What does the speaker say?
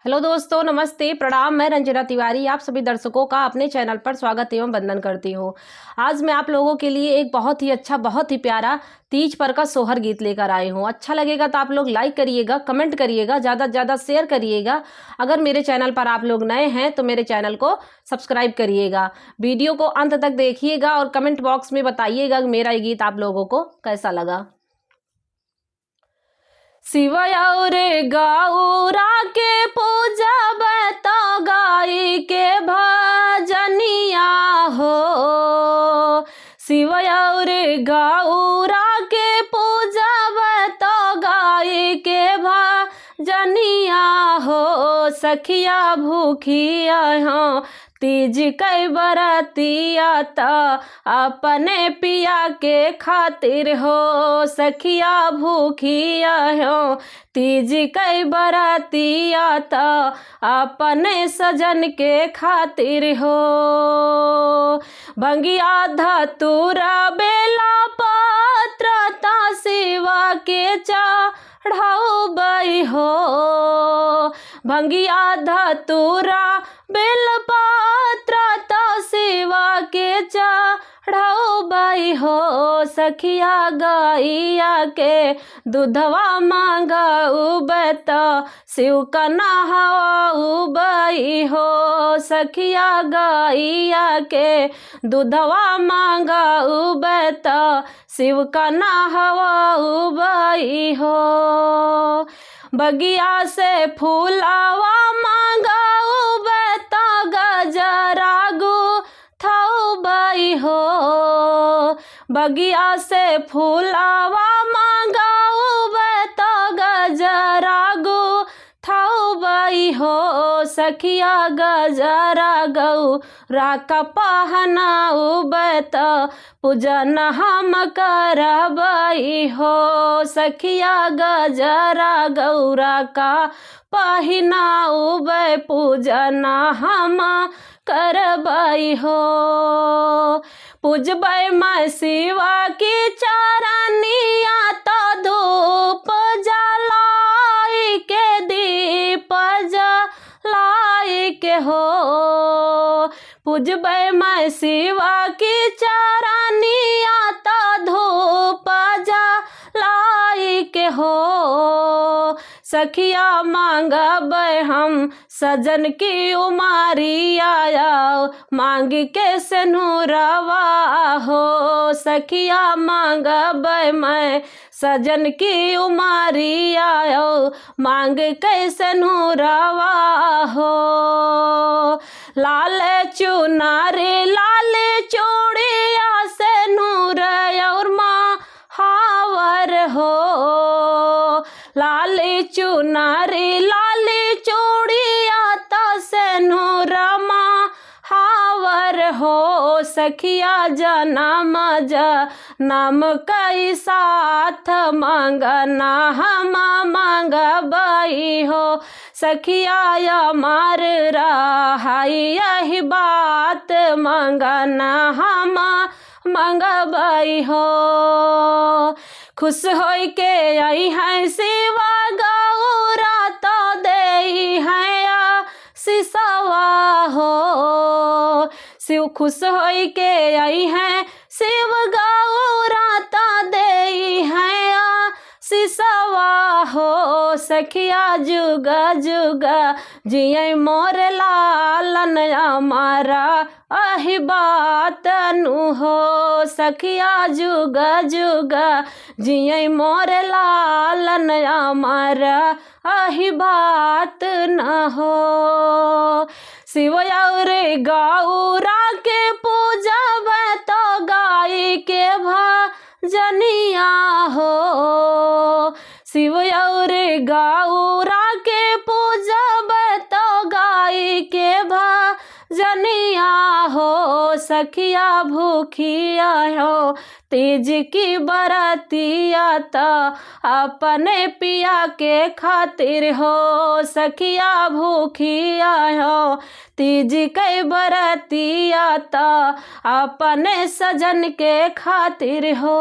Hello दोस्तों, नमस्ते, प्रणाम। मैं रंजना तिवारी आप सभी दर्शकों का अपने चैनल पर स्वागत एवं वंदन करती हूँ। आज मैं आप लोगों के लिए एक बहुत ही अच्छा, बहुत ही प्यारा तीज पर का सोहर गीत लेकर आई हूँ। अच्छा लगेगा तो आप लोग लाइक करिएगा, कमेंट करिएगा, ज़्यादा से ज़्यादा शेयर करिएगा। अगर मेरे चैनल पर आप लोग नए हैं तो मेरे चैनल को सब्सक्राइब करिएगा। वीडियो को अंत तक देखिएगा और कमेंट बॉक्स में बताइएगा कि मेरा ये गीत आप लोगों को कैसा लगा। शिवया रे गौरा के पूजब तो गाई के भजनिया हो। शिवया रे गौरा के पूजब तो गाई के भजनिया हो। सखिया भूखिया हो तीज कई बरतिया त अपने पिया के खातिर हो। सखिया भूखिया हो तीज कई बरतिया त अपने सजन के खातिर हो। भंगिया धतूरा बेला पत्र ता शिवा के चढ़ाउबई हो। भंगिया धतूरा बेलपत्र तो शिवा के चढ़ाउबई हो। सखिया गैया के दूधवा मांगउबै तो शिव का नहाउबई हो। सखिया गैया के दूधवा मांगउबै तो शिव का नहाउबई हो। बगिया से फूलावा मांगउबै तो गजरा गुथउबई हो। बगिया से फूलावा मांगउबै तो गजरा गुथउबई हो। सखिया गजरा गौरा का पहनाउबै तो पूजन हम करबई हो। सखिया गजरा गौरा का पहिनाउबै पूजन हम करबई हो। पूजबै मैं शिवा की चरनिया तो धूप जलाई के दीप जलाई के हो। पूजबै मैं शिवा की चरनिया तो धूप जलाई के हो। सखिया मांगबै हम सजन की उमारिया मांग के सिनुरवा हो। सखिया मांगबै मैं सजन की उमारिया मांग के सिनुरवा हो। लाल चुनारी लाल चूड़िया से नूर और महावर हो। लाल चुनारी लाल चूड़िया तो से नूर महावर हो। सखिया जनम जनम कई साथ मांगना हम मांगबई हो। सखिया मार रहाई यही बात मांगना हम मांगबई हो। खुश होई के आई है शिवा गौरा तो देई है सिसवा हो। शिव खुश होई के आई है शिव गौरा तो देई है सिसवा हो। सखिया जुग जुग जिये मोर लालन हमारा अहि बात नु हो। सखिया जुग जुग जिये मोर लालन हमारा अहि बात न हो। शिवया रे गौरा के पूजब तो गाई के भजनिया हो। शिवया रे गौरा के पूजब तो गाई के भजनिया हो। सखिया भूखिया हो तीज की बरतिया तो अपने पिया के खातिर हो। सखिया भूखिया हो तीज कई बरतिया तो अपने सजन के खातिर हो।